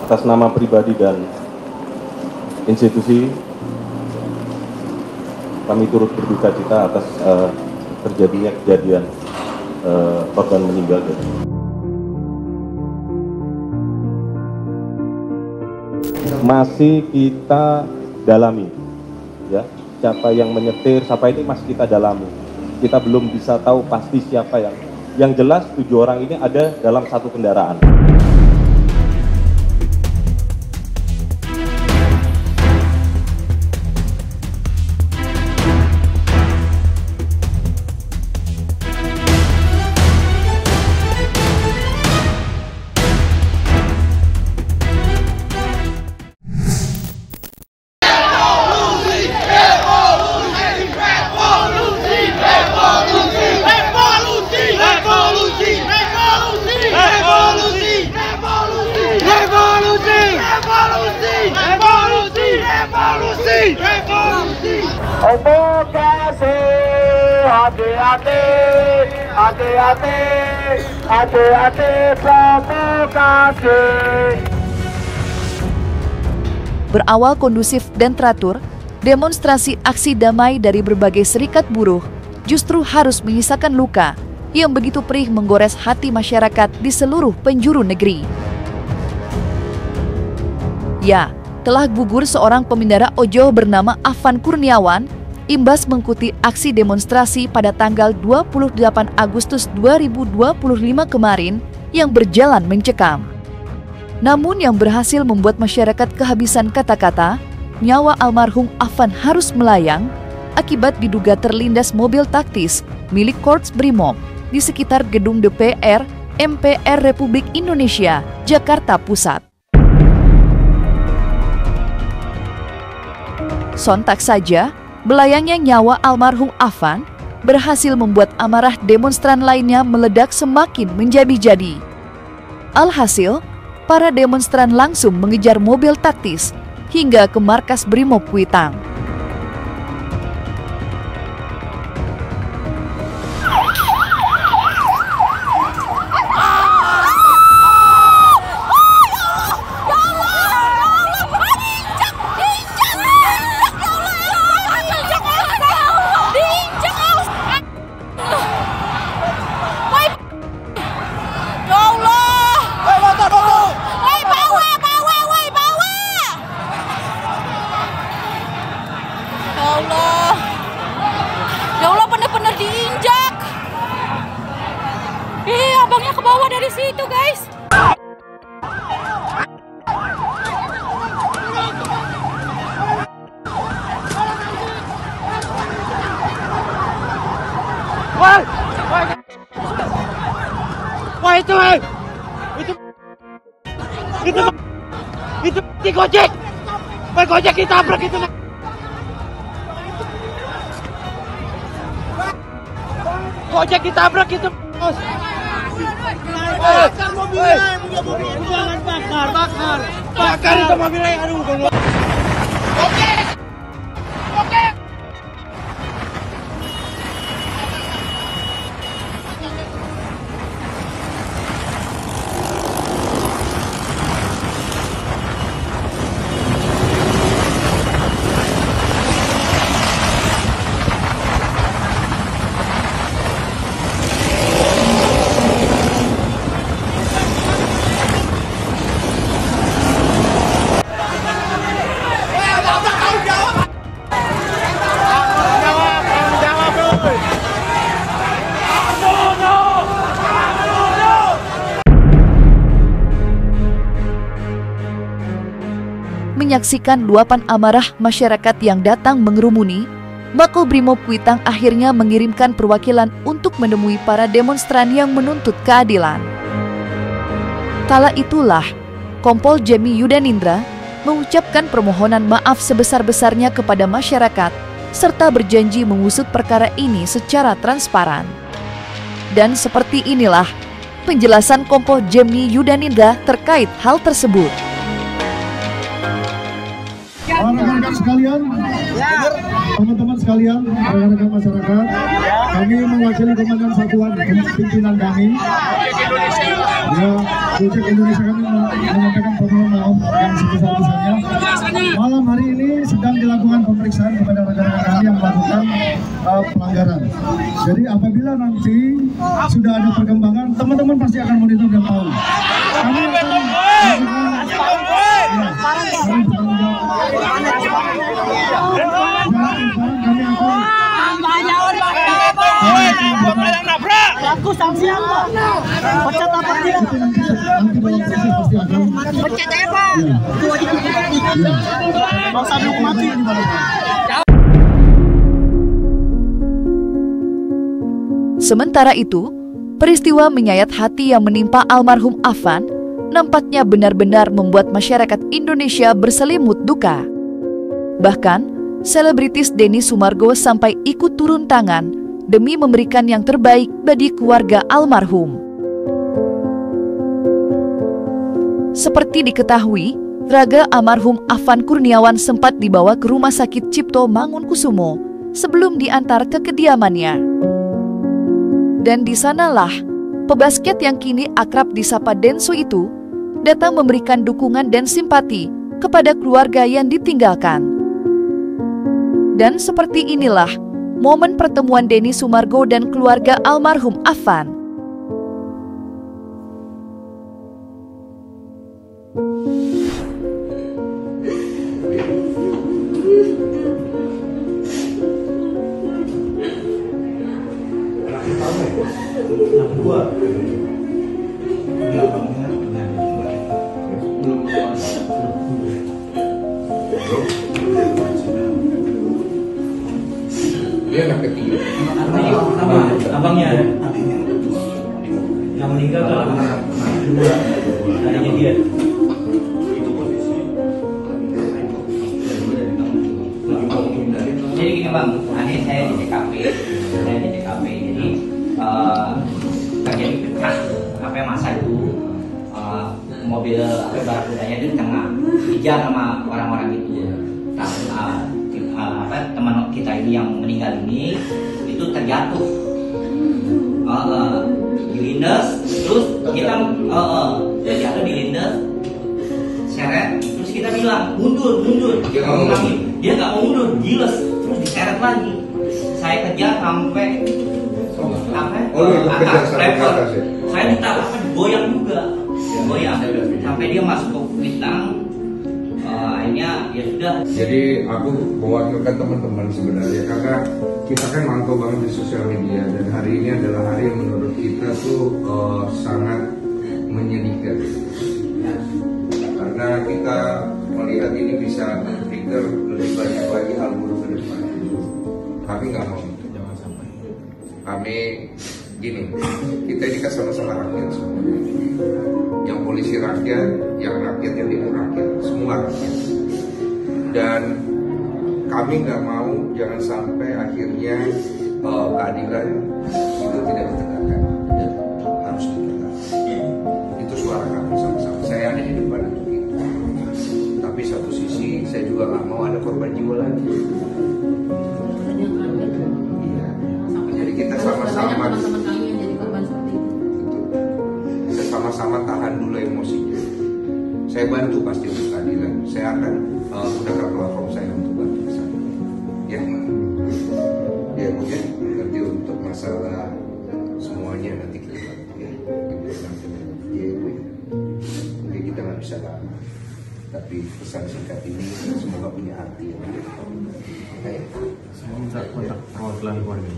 atas nama pribadi dan institusi, kami turut berduka cita atas terjadinya kejadian korban meninggal. Masih kita dalami, ya, siapa yang menyetir, siapa ini masih kita dalami. Kita belum bisa tahu pasti siapa yang jelas 7 orang ini ada dalam satu kendaraan. Provokasi, hati-hati, hati-hati, hati-hati, provokasi. Berawal kondusif dan teratur, demonstrasi aksi damai dari berbagai serikat buruh justru harus menyisakan luka yang begitu perih menggores hati masyarakat di seluruh penjuru negeri. Ya, telah gugur seorang pengendara ojol bernama Afan Kurniawan imbas mengikuti aksi demonstrasi pada tanggal 28 Agustus 2025 kemarin yang berjalan mencekam. Namun yang berhasil membuat masyarakat kehabisan kata-kata, nyawa almarhum Afan harus melayang akibat diduga terlindas mobil taktis milik Korps Brimob di sekitar gedung DPR MPR Republik Indonesia, Jakarta Pusat. Sontak saja, belayangnya nyawa almarhum Afan berhasil membuat amarah demonstran lainnya meledak semakin menjadi-jadi. Alhasil, para demonstran langsung mengejar mobil taktis hingga ke markas Brimob Kuitang. Ya Allah, bener-bener diinjak. Abangnya ke bawah dari situ, guys. Wah, itu Gojek. Gojek ditabrak itu. Gojek ditabrak itu, bos. Bakar mobilnya, jangan bakar itu mobilnya, aduh. Oke. Menyaksikan luapan amarah masyarakat yang datang mengerumuni, Makobrimob Kuitang akhirnya mengirimkan perwakilan untuk menemui para demonstran yang menuntut keadilan. Kala itulah, Kompol Jemi Yudanindra mengucapkan permohonan maaf sebesar-besarnya kepada masyarakat, serta berjanji mengusut perkara ini secara transparan. Dan seperti inilah penjelasan Kompol Jemi Yudanindra terkait hal tersebut. Rekan-rekan sekalian, teman-teman sekalian, rekan-rekan masyarakat, kami mewakili Komandan Satuan Pimpinan kami Ya, Gojek Indonesia kami menyampaikan permohonan maaf yang sebesar-besarnya. Malam hari ini sedang dilakukan pemeriksaan kepada rekan-rekan kami yang melakukan pelanggaran. Jadi apabila nanti sudah ada perkembangan, teman-teman pasti akan monitor dan tahu. Kami akan Aku sanksi apa? Pecat apa tidak? nanti dalam proses pasti akan Pecat aja Pak. Mau sambil mati. Sementara itu, peristiwa menyayat hati yang menimpa almarhum Afan nampaknya benar-benar membuat masyarakat Indonesia berselimut duka. Bahkan, selebritis Denny Sumargo sampai ikut turun tangan demi memberikan yang terbaik bagi keluarga almarhum. Seperti diketahui, raga almarhum Afan Kurniawan sempat dibawa ke Rumah Sakit Cipto Mangunkusumo sebelum diantar ke kediamannya. Dan di sanalah, pebasket yang kini akrab disapa Densu itu datang memberikan dukungan dan simpati kepada keluarga yang ditinggalkan. Dan seperti inilah momen pertemuan Denny Sumargo dan keluarga almarhum Afan. Dia anak ketiga. Abangnya yang meninggal tuh anak kedua, adiknya dia. Jadi gini bang, ini saya di TKP, jadi terjadi pecah apa masa itu mobil barakudanya itu di tengah, dikejar sama orang-orang itu. Nah, teman kita ini yang meninggal ini itu terjatuh di lindes, terus kita terjatuh di lindes, seret, terus kita bilang mundur, dia nggak mau mundur, giles, terus diseret lagi. Saya kejar sampai atas level, saya ditangkap digoyang juga, sampai dia masuk ke Kuitang. Akhirnya ya sudah. Jadi aku mewakilkan teman-teman sebenarnya karena kita kan mantau banget di sosial media dan hari ini adalah hari yang menurut kita tuh sangat menyedihkan karena kita melihat ini bisa trigger lebih banyak lagi hal buruk ke depan. Kami nggak mau itu. Jangan sampai. Kami gini, kita ini kan sama-sama rakyat semua. Yang polisi rakyat, yang rakyat yang demo rakyat, semua rakyat. Dan kami nggak mau jangan sampai akhirnya keadilan itu tidak ditegakkan, harus ditegakkan. Itu suara kami sama-sama. Saya ada di depan untuk itu. Tapi satu sisi saya juga nggak mau ada korban jiwa lagi. Iya. Jadi kita sama-sama. Kita sama-sama tahan dulu emosinya. Saya bantu pasti untuk keadilan. Saya akan gunakan platform saya untuk bantu ke sana. Ya, ya mungkin nanti untuk masalah semuanya nanti kita bantu ya. Ya, mungkin kita nggak bisa lama, tapi pesan singkat ini semoga punya arti. Oke. Saya minta kontak perwakilan keluarga.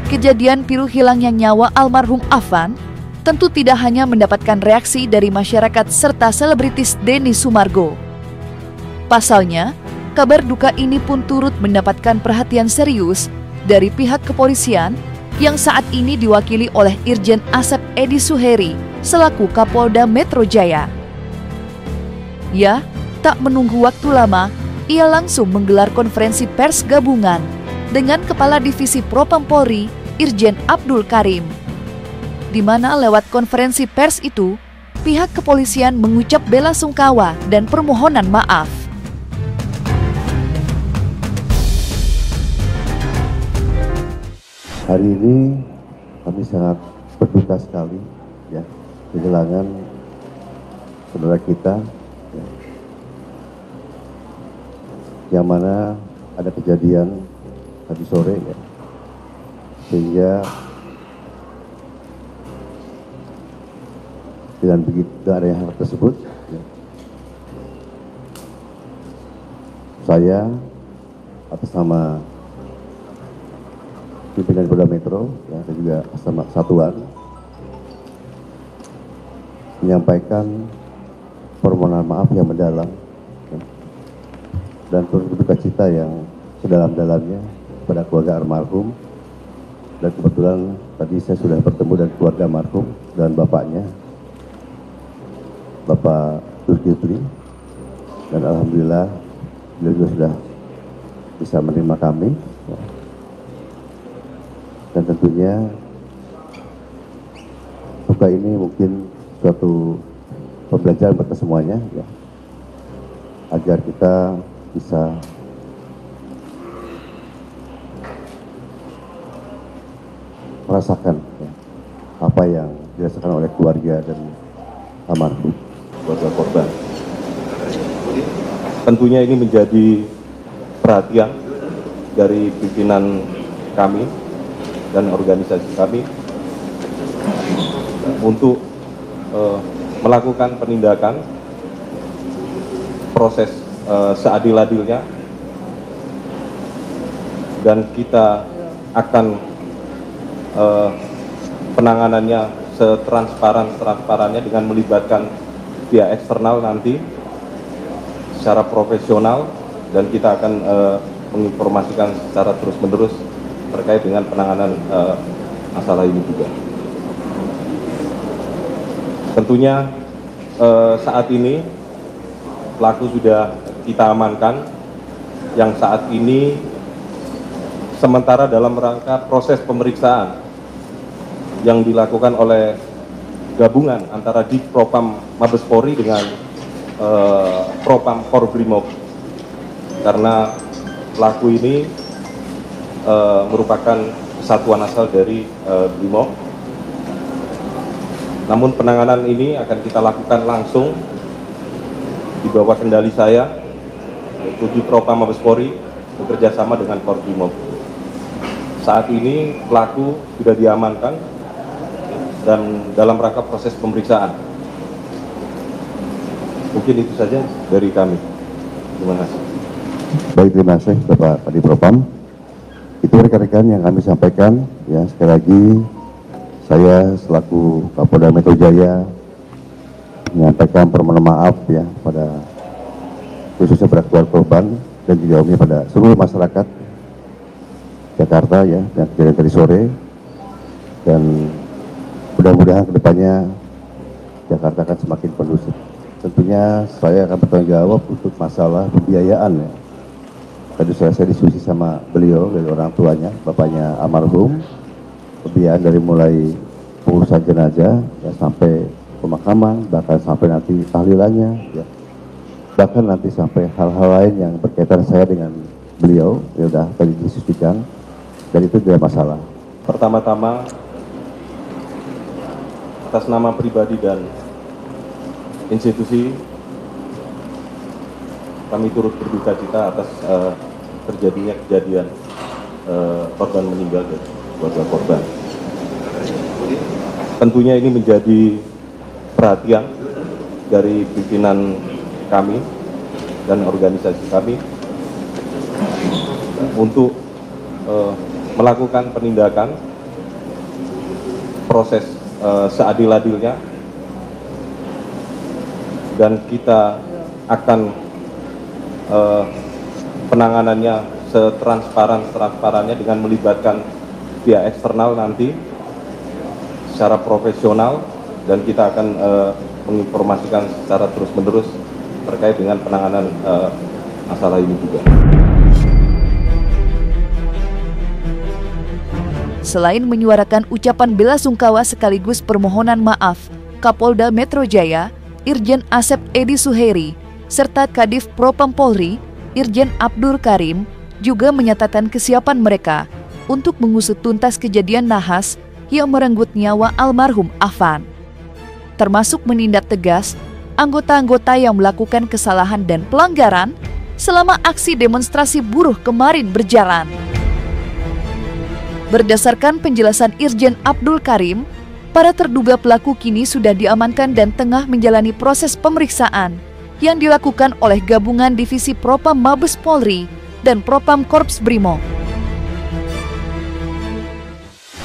Kejadian pilu hilangnya nyawa almarhum Afan tentu tidak hanya mendapatkan reaksi dari masyarakat serta selebritis Denny Sumargo. Pasalnya, kabar duka ini pun turut mendapatkan perhatian serius dari pihak kepolisian yang saat ini diwakili oleh Irjen Asep Edi Suheri selaku Kapolda Metro Jaya. Ya, tak menunggu waktu lama, ia langsung menggelar konferensi pers gabungan dengan Kepala Divisi Propam Polri, Irjen Abdul Karim. Di mana lewat konferensi pers itu, pihak kepolisian mengucap bela sungkawa dan permohonan maaf. Hari ini kami sangat berduka sekali ya kehilangan saudara kita ya, yang mana ada kejadian tadi sore ya, sehingga dengan begitu ada hal tersebut ya, saya atas nama pimpinan Polda Metro ya, dan juga sama satuan menyampaikan permohonan maaf yang mendalam ya, dan turut berduka cita yang sedalam-dalamnya pada keluarga almarhum. Dan kebetulan tadi saya sudah bertemu dengan keluarga almarhum dan bapaknya, Bapak Zulkifli, dan alhamdulillah beliau juga sudah bisa menerima kami ya. Dan tentunya duka ini mungkin suatu pembelajaran bagi semuanya ya, agar kita bisa merasakan ya, apa yang dirasakan oleh keluarga dan almarhum, keluarga korban. Tentunya ini menjadi perhatian dari pimpinan kami dan organisasi kami untuk melakukan penindakan proses seadil-adilnya, dan kita akan penanganannya setransparannya dengan melibatkan pihak eksternal nanti secara profesional, dan kita akan menginformasikan secara terus-menerus terkait dengan penanganan masalah ini juga. Tentunya saat ini pelaku sudah kita amankan, yang saat ini sementara dalam rangka proses pemeriksaan yang dilakukan oleh gabungan antara Divpropam Mabes Polri dengan Propam Korbrimob, karena pelaku ini merupakan satuan asal dari Brimob. Namun penanganan ini akan kita lakukan langsung di bawah kendali saya, yaitu Divpropam Mabes Polri bekerja sama dengan Korbrimob. Saat ini pelaku sudah diamankan dan dalam rangka proses pemeriksaan. Mungkin itu saja dari kami. Terima kasih. Baik, terima kasih Bapak Kadifropam. Itu rekan-rekan yang kami sampaikan ya. Sekali lagi saya selaku Kapolda Metro Jaya menyampaikan permohonan maaf ya pada khususnya pada keluarga korban dan juga umumnya pada seluruh masyarakat Jakarta ya, dan kejadian tadi sore, dan mudah-mudahan kedepannya Jakarta akan semakin kondusif. Tentunya saya akan bertanggung jawab untuk masalah pembiayaan ya. Tadi saya diskusi sama beliau dari orang tuanya, bapaknya almarhum, pembiayaan dari mulai pengurusan jenazah ya, sampai pemakaman, bahkan sampai nanti tahlilannya ya, bahkan nanti sampai hal-hal lain yang berkaitan saya dengan beliau ya, udah tadi diskusikan, dan itu tidak masalah. Pertama-tama atas nama pribadi dan institusi, kami turut berduka cita atas terjadinya kejadian korban meninggal dan keluarga korban. Tentunya ini menjadi perhatian dari pimpinan kami dan organisasi kami untuk melakukan penindakan proses seadil-adilnya, dan kita akan penanganannya setransparannya dengan melibatkan pihak eksternal nanti secara profesional, dan kita akan menginformasikan secara terus-menerus terkait dengan penanganan masalah ini juga. Selain menyuarakan ucapan bela sungkawa sekaligus permohonan maaf, Kapolda Metro Jaya, Irjen Asep Edi Suheri, serta Kadif Propam Polri, Irjen Abdur Karim, juga menyatakan kesiapan mereka untuk mengusut tuntas kejadian nahas yang merenggut nyawa almarhum Afan, termasuk menindak tegas anggota-anggota yang melakukan kesalahan dan pelanggaran selama aksi demonstrasi buruh kemarin berjalan. Berdasarkan penjelasan Irjen Abdul Karim, para terduga pelaku kini sudah diamankan dan tengah menjalani proses pemeriksaan yang dilakukan oleh gabungan Divisi Propam Mabes Polri dan Propam Korps Brimob.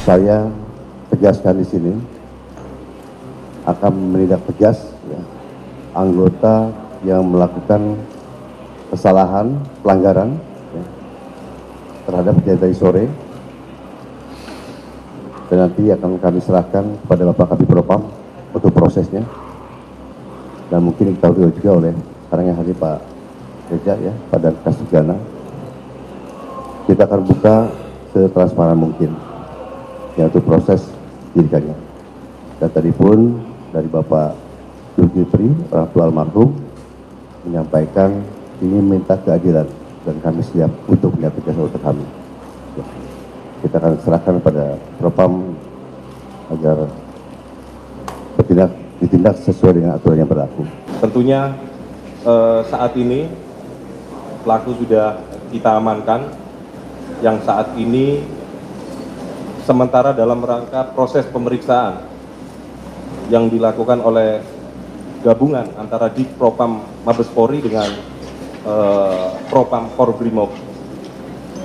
Saya tegaskan di sini akan menindak tegas ya, anggota yang melakukan kesalahan, pelanggaran ya, terhadap kejadian tadi sore, dan nanti akan kami serahkan kepada Bapak Kabid Propam untuk prosesnya, dan mungkin diketahui juga oleh sekarang yang hadir Pak Reza ya, Pak Dan Kasugana. Kita akan buka setransparan mungkin ya untuk proses dirikannya. Dan tadi pun dari Bapak Zulkifli, orang tua almarhum, menyampaikan ingin minta keadilan dan kami siap untuk menyatakan tegas untuk kami. Ya. Kita akan serahkan pada Propam agar ditindak sesuai dengan aturan yang berlaku. Tentunya saat ini pelaku sudah kita amankan, yang saat ini sementara dalam rangka proses pemeriksaan yang dilakukan oleh gabungan antara di Propam Mabes Polri dengan Propam Korps Brimob,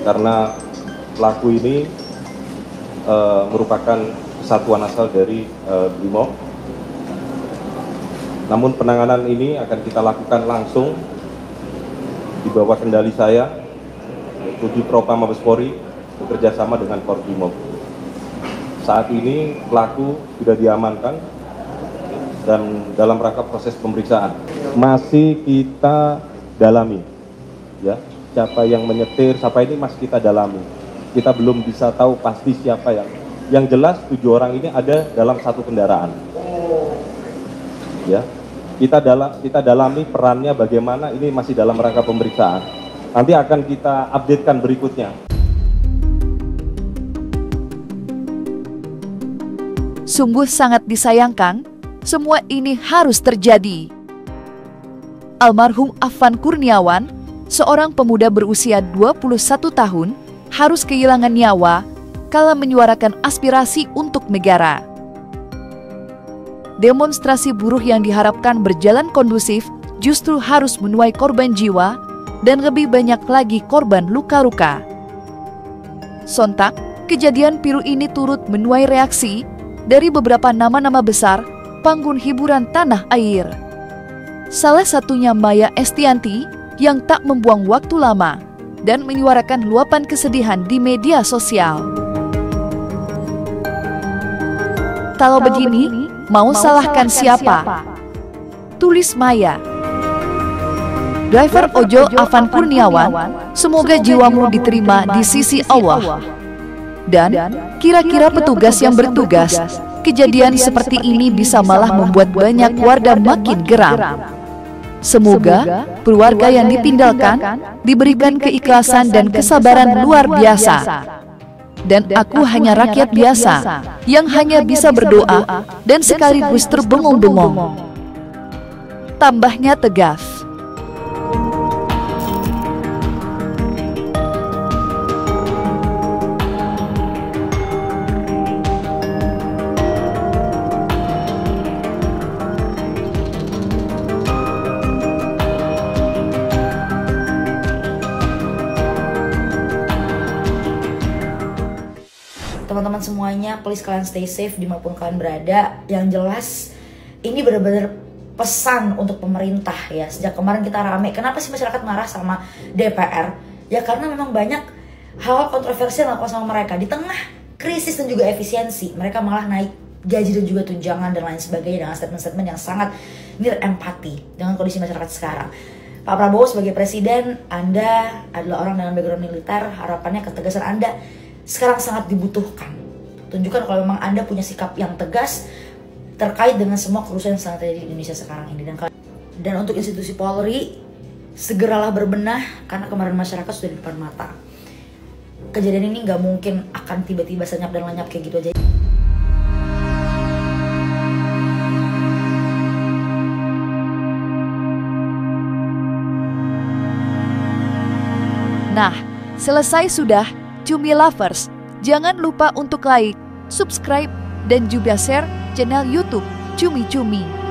karena pelaku ini merupakan satuan asal dari Brimob. Namun penanganan ini akan kita lakukan langsung di bawah kendali saya, yaitu di Propam Mabes Polri bekerja sama dengan Korps Brimob. Saat ini pelaku sudah diamankan dan dalam rangka proses pemeriksaan masih kita dalami ya, siapa yang menyetir, siapa ini masih kita dalami. Kita belum bisa tahu pasti siapa yang jelas 7 orang ini ada dalam satu kendaraan ya. Kita dalami perannya bagaimana, ini masih dalam rangka pemeriksaan, nanti akan kita updatekan berikutnya. Sungguh sangat disayangkan semua ini harus terjadi. Almarhum Afan Kurniawan, seorang pemuda berusia 21 tahun, harus kehilangan nyawa kala menyuarakan aspirasi untuk negara. Demonstrasi buruh yang diharapkan berjalan kondusif justru harus menuai korban jiwa dan lebih banyak lagi korban luka-luka. Sontak, kejadian pilu ini turut menuai reaksi dari beberapa nama-nama besar panggung hiburan tanah air. Salah satunya Maya Estianti yang tak membuang waktu lama dan menyuarakan luapan kesedihan di media sosial. Kalau begini, mau salahkan siapa? Tulis Maya. Driver ojol Afan Kurniawan, semoga jiwamu diterima di sisi Allah. Dan kira-kira petugas yang bertugas, kejadian seperti ini bisa malah membuat banyak warga makin geram. Semoga keluarga yang ditinggalkan diberikan keikhlasan dan kesabaran luar biasa. Dan aku hanya rakyat biasa yang hanya bisa berdoa dan sekaligus terbengong-bengong. Tambahnya tegas. Teman-teman semuanya, please kalian stay safe dimanapun kalian berada. Yang jelas ini benar-benar pesan untuk pemerintah ya. Sejak kemarin kita rame, kenapa sih masyarakat marah sama DPR? Ya karena memang banyak hal kontroversial yang dilakukan sama mereka. Di tengah krisis dan juga efisiensi, mereka malah naik gaji dan juga tunjangan dan lain sebagainya dengan statement-statement yang sangat nil empati dengan kondisi masyarakat sekarang. Pak Prabowo sebagai presiden, Anda adalah orang dengan background militer, harapannya ketegasan Anda sekarang sangat dibutuhkan. Tunjukkan kalau memang Anda punya sikap yang tegas terkait dengan semua kerusuhan yang sedang terjadi di Indonesia sekarang ini. Dan untuk institusi Polri, segeralah berbenah karena kemarin masyarakat sudah di depan mata. Kejadian ini nggak mungkin akan tiba-tiba senyap dan lenyap kayak gitu aja. Nah, selesai sudah, Cumi Lovers. Jangan lupa untuk like, subscribe, dan juga share channel YouTube Cumi Cumi.